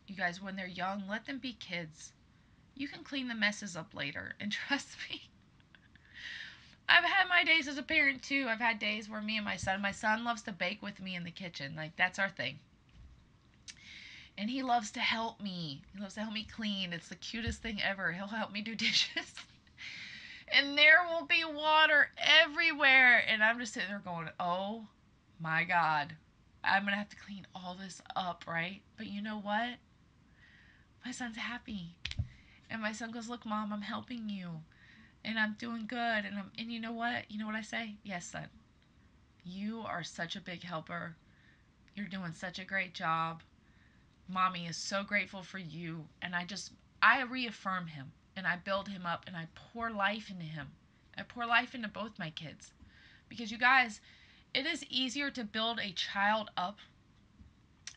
Speaker 1: You guys, when they're young, let them be kids. You can clean the messes up later. And trust me, I've had my days as a parent too. I've had days where my son loves to bake with me in the kitchen. Like, that's our thing. And he loves to help me. He loves to help me clean. It's the cutest thing ever. He'll help me do dishes. And there will be water everywhere. And I'm just sitting there going, oh my God. I'm going to have to clean all this up, right? But you know what? My son's happy. And my son goes, look, Mom, I'm helping you. And I'm doing good. And you know what? You know what I say? Yes, son. You are such a big helper. You're doing such a great job. Mommy is so grateful for you. And I reaffirm him. And I build him up. And I pour life into him. I pour life into both my kids. Because you guys, it is easier to build a child up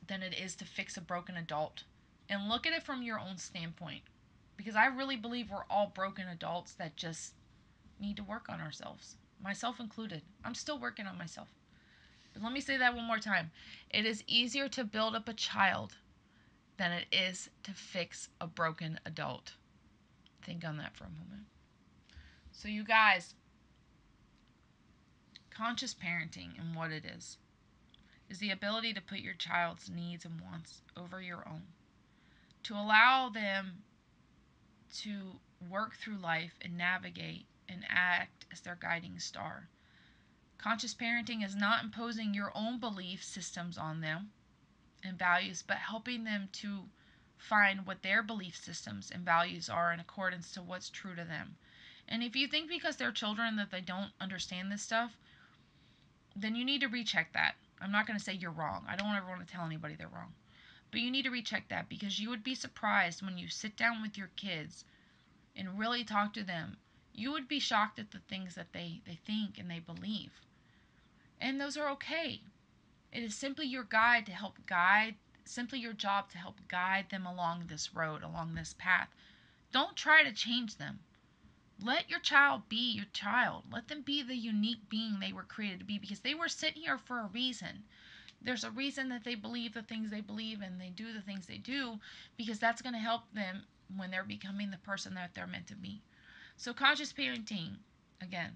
Speaker 1: than it is to fix a broken adult. And look at it from your own standpoint. Because I really believe we're all broken adults that just need to work on ourselves. Myself included. I'm still working on myself. But let me say that one more time. It is easier to build up a child than it is to fix a broken adult. Think on that for a moment. So you guys, conscious parenting and what it is the ability to put your child's needs and wants over your own. To allow them to work through life and navigate and act as their guiding star. Conscious parenting is not imposing your own belief systems on them and values, but helping them to find what their belief systems and values are in accordance to what's true to them. And if you think because they're children that they don't understand this stuff, then you need to recheck that. I'm not going to say you're wrong. I don't ever want to tell anybody they're wrong. But you need to recheck that, because you would be surprised when you sit down with your kids and really talk to them. You would be shocked at the things that they think and they believe. And those are okay. It is simply your guide to help guide, simply your job to help guide them along this road, along this path. Don't try to change them. Let your child be your child. Let them be the unique being they were created to be, because they were sitting here for a reason. There's a reason that they believe the things they believe and they do the things they do, because that's going to help them when they're becoming the person that they're meant to be. So conscious parenting, again,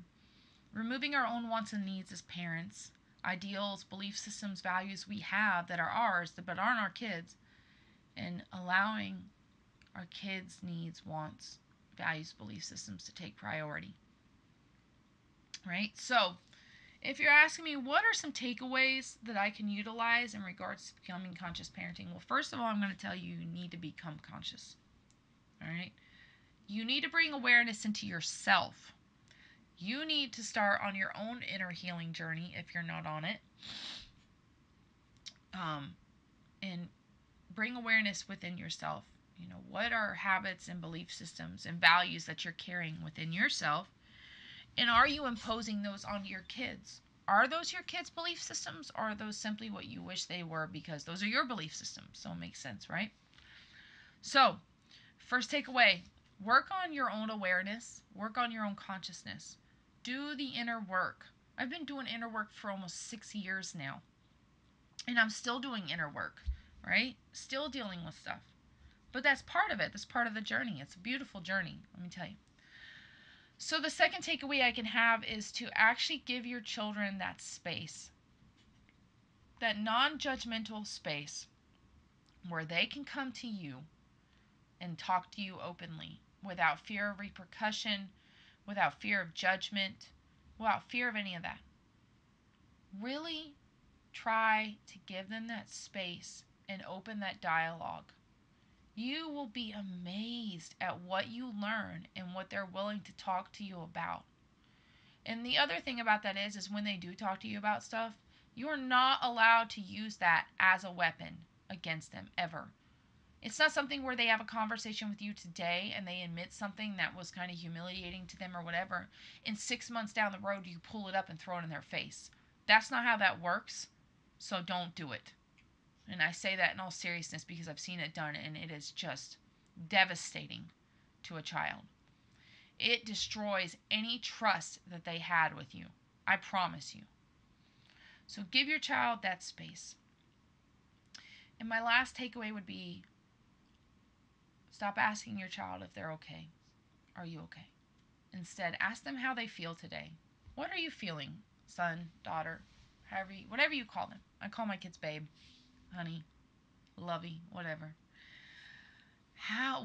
Speaker 1: removing our own wants and needs as parents, ideals, belief systems, values we have that are ours but aren't our kids, and allowing our kids' needs, wants, values, belief systems to take priority. Right? So, if you're asking me what are some takeaways that I can utilize in regards to becoming conscious parenting, well, first of all, I'm going to tell you need to become conscious. All right? You need to bring awareness into yourself. You need to start on your own inner healing journey if you're not on it. And bring awareness within yourself. You know, what are habits and belief systems and values that you're carrying within yourself? And are you imposing those onto your kids? Are those your kids' belief systems, or are those simply what you wish they were because those are your belief systems? So it makes sense, right? So, first takeaway, work on your own awareness, work on your own consciousness. Do the inner work. I've been doing inner work for almost 6 years now. And I'm still doing inner work, right? Still dealing with stuff. But that's part of it. That's part of the journey. It's a beautiful journey, let me tell you. So the second takeaway I can have is to actually give your children that space, that non-judgmental space where they can come to you and talk to you openly without fear of repercussion, without fear of judgment, without fear of any of that. Really try to give them that space and open that dialogue. You will be amazed at what you learn and what they're willing to talk to you about. And the other thing about that is when they do talk to you about stuff, you are not allowed to use that as a weapon against them, ever. It's not something where they have a conversation with you today and they admit something that was kind of humiliating to them or whatever. And 6 months down the road, you pull it up and throw it in their face. That's not how that works. So don't do it. And I say that in all seriousness because I've seen it done, and it is just devastating to a child. It destroys any trust that they had with you. I promise you. So give your child that space. And my last takeaway would be Stop asking your child if they're okay. Are you okay? Instead, ask them how they feel today. What are you feeling, son, daughter, whatever you call them. I call my kids babe, honey, lovey, whatever.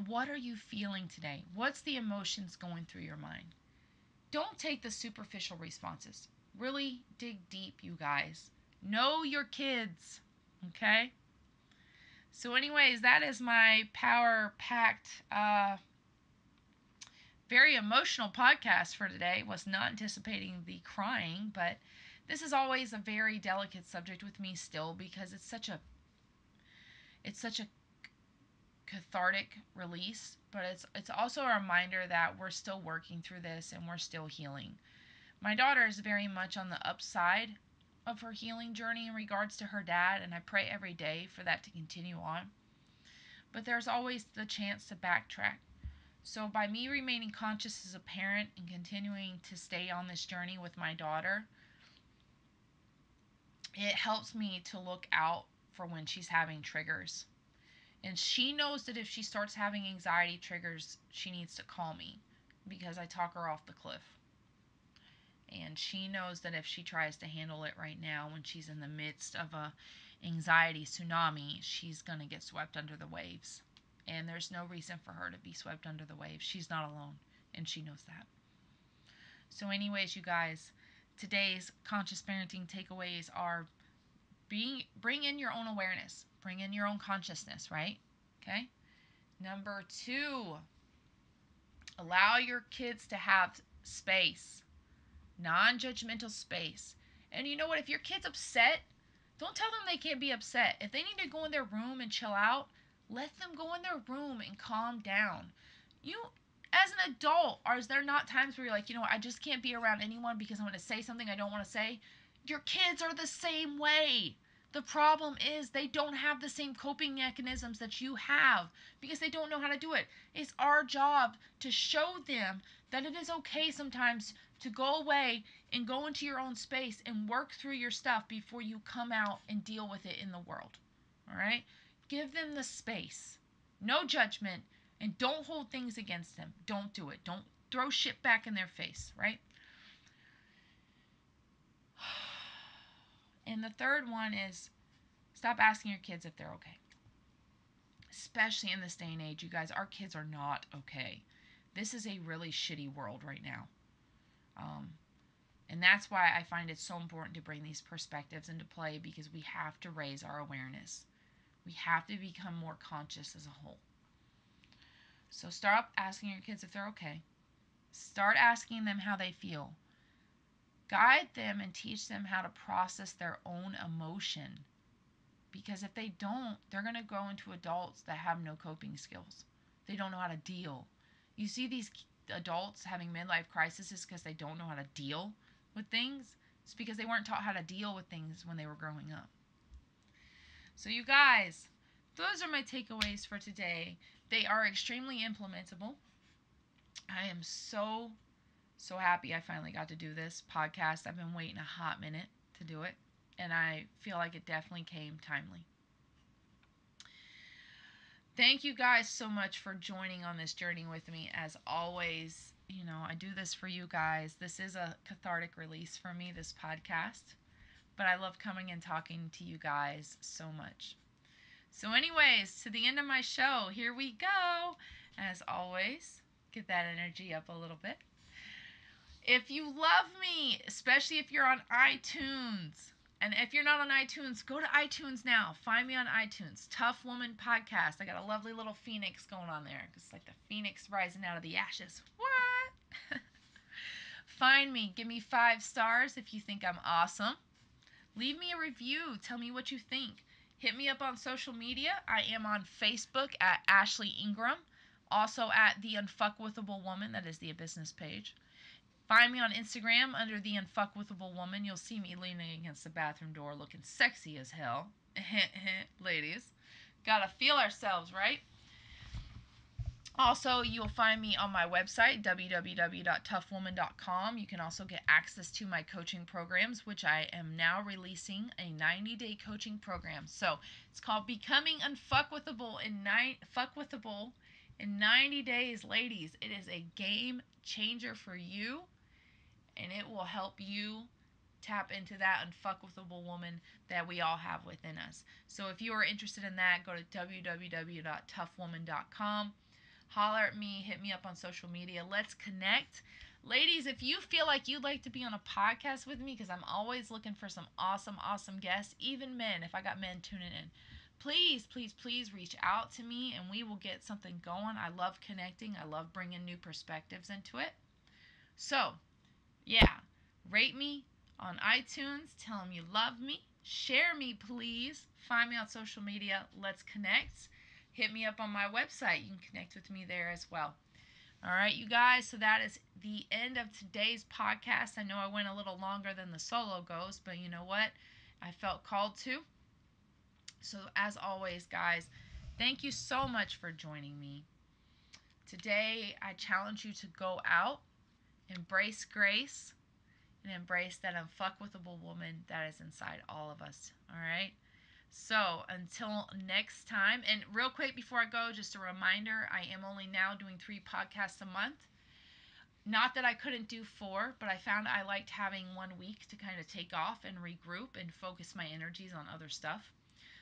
Speaker 1: What are you feeling today? What's the emotions going through your mind? Don't take the superficial responses. Really dig deep, you guys. Know your kids, okay? So anyways, that is my power-packed, very emotional podcast for today. Was not anticipating the crying, but this is always a very delicate subject with me still, because it's such a cathartic release, but it's also a reminder that we're still working through this and we're still healing. My daughter is very much on the upside of her healing journey in regards to her dad, and I pray every day for that to continue on. But there's always the chance to backtrack. So by me remaining conscious as a parent and continuing to stay on this journey with my daughter, it helps me to look out for when she's having triggers. And she knows that if she starts having anxiety triggers, she needs to call me, because I talk her off the cliff. And she knows that if she tries to handle it right now when she's in the midst of a anxiety tsunami, she's going to get swept under the waves. And there's no reason for her to be swept under the waves. She's not alone, and she knows that. So anyways, you guys, today's conscious parenting takeaways are bring in your own awareness. Bring in your own consciousness, right? Okay? Number 2, allow your kids to have space. Non-judgmental space. And you know what? If your kid's upset, don't tell them they can't be upset. If they need to go in their room and chill out, let them go in their room and calm down. You, as an adult, is there not times where you're like, I just can't be around anyone because I'm going to say something I don't want to say? Your kids are the same way. The problem is they don't have the same coping mechanisms that you have because they don't know how to do it. It's our job to show them that it is okay sometimes to go away and go into your own space and work through your stuff before you come out and deal with it in the world. All right? Give them the space. No judgment, and don't hold things against them. Don't do it. Don't throw shit back in their face, right? And the third one is stop asking your kids if they're okay. Especially in this day and age, you guys, our kids are not okay. This is a really shitty world right now. And that's why I find it so important to bring these perspectives into play, because we have to raise our awareness. We have to become more conscious as a whole. So stop asking your kids if they're okay. Start asking them how they feel. Guide them and teach them how to process their own emotion. Because if they don't, they're going to grow into adults that have no coping skills. They don't know how to deal. You see these adults having midlife crises because they don't know how to deal with things. It's because they weren't taught how to deal with things when they were growing up. So you guys, those are my takeaways for today. They are extremely implementable. I am so happy I finally got to do this podcast. I've been waiting a hot minute to do it, and I feel like it definitely came timely. Thank you guys so much for joining on this journey with me. As always, I do this for you guys. This is a cathartic release for me, this podcast. But I love coming and talking to you guys so much. So anyways, to the end of my show, here we go. As always, get that energy up a little bit. If you love me, especially if you're on iTunes, and if you're not on iTunes, go to iTunes now. Find me on iTunes. Tough Woman Podcast. I got a lovely little phoenix going on there. It's like the phoenix rising out of the ashes. What? Find me. Give me 5 stars if you think I'm awesome. Leave me a review. Tell me what you think. Hit me up on social media. I am on Facebook at Ashley Ingram. Also at The Unfuckwithable Woman. That is the business page. Find me on Instagram under The Unfuckwithable Woman. You'll see me leaning against the bathroom door looking sexy as hell. Ladies. Gotta feel ourselves, right? Also, you'll find me on my website, www.toughwoman.com. You can also get access to my coaching programs, which I am now releasing a 90-day coaching program. So it's called Becoming Unfuckwithable In 90 days, ladies, it is a game changer for you, and it will help you tap into that unfuckwithable woman that we all have within us. So if you are interested in that, go to www.toughwoman.com. Holler at me, hit me up on social media. Let's connect. Ladies, if you feel like you'd like to be on a podcast with me, because I'm always looking for some awesome guests, even men, if I got men tuning in, please reach out to me and we will get something going. I love connecting. I love bringing new perspectives into it. So, yeah, rate me on iTunes. Tell them you love me. Share me, please. Find me on social media. Let's connect. Hit me up on my website. You can connect with me there as well. All right, you guys. So that is the end of today's podcast. I know I went a little longer than the solo goes, but you know what? I felt called to. So as always, guys, thank you so much for joining me. Today, I challenge you to go out, embrace grace, and embrace that unfuckwithable woman that is inside all of us. All right? So until next time, and real quick before I go, just a reminder, I am only now doing 3 podcasts a month. Not that I couldn't do 4, but I found I liked having 1 week to kind of take off and regroup and focus my energies on other stuff.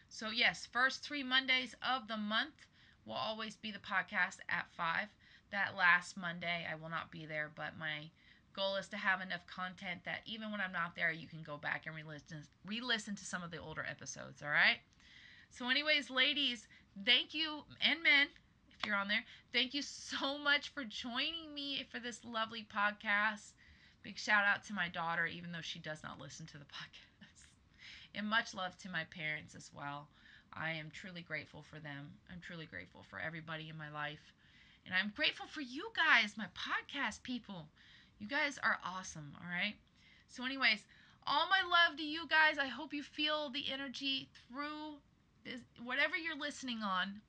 Speaker 1: So yes, first 3 Mondays of the month will always be the podcast at 5. That last Monday I will not be there, but my goal is to have enough content that even when I'm not there, you can go back and re-listen to some of the older episodes, all right? So anyways, ladies, thank you, and men, if you're on there, thank you so much for joining me for this lovely podcast. Big shout out to my daughter, even though she does not listen to the podcast. And much love to my parents as well. I am truly grateful for them. I'm truly grateful for everybody in my life. And I'm grateful for you guys, my podcast people. You guys are awesome, all right? So anyways, all my love to you guys. I hope you feel the energy through this, whatever you're listening on.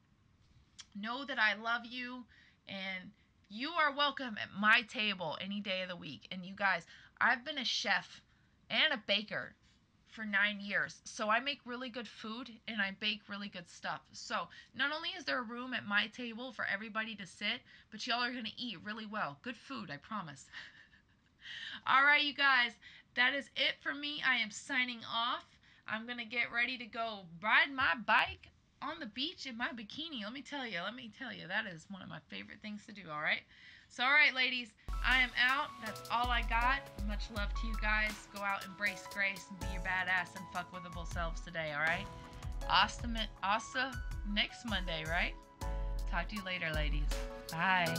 Speaker 1: Know that I love you, and you are welcome at my table any day of the week. And you guys, I've been a chef and a baker for 9 years. So I make really good food and I bake really good stuff. So not only is there a room at my table for everybody to sit, but y'all are going to eat really well. Good food, I promise. All right, you guys, that is it for me. I am signing off. I'm going to get ready to go ride my bike on the beach in my bikini. Let me tell you, that is one of my favorite things to do, all right? So, all right, ladies, I am out. That's all I got. Much love to you guys. Go out, embrace grace, and be your badass and fuckwithable selves today, all right? Hasta next Monday, right? Talk to you later, ladies. Bye.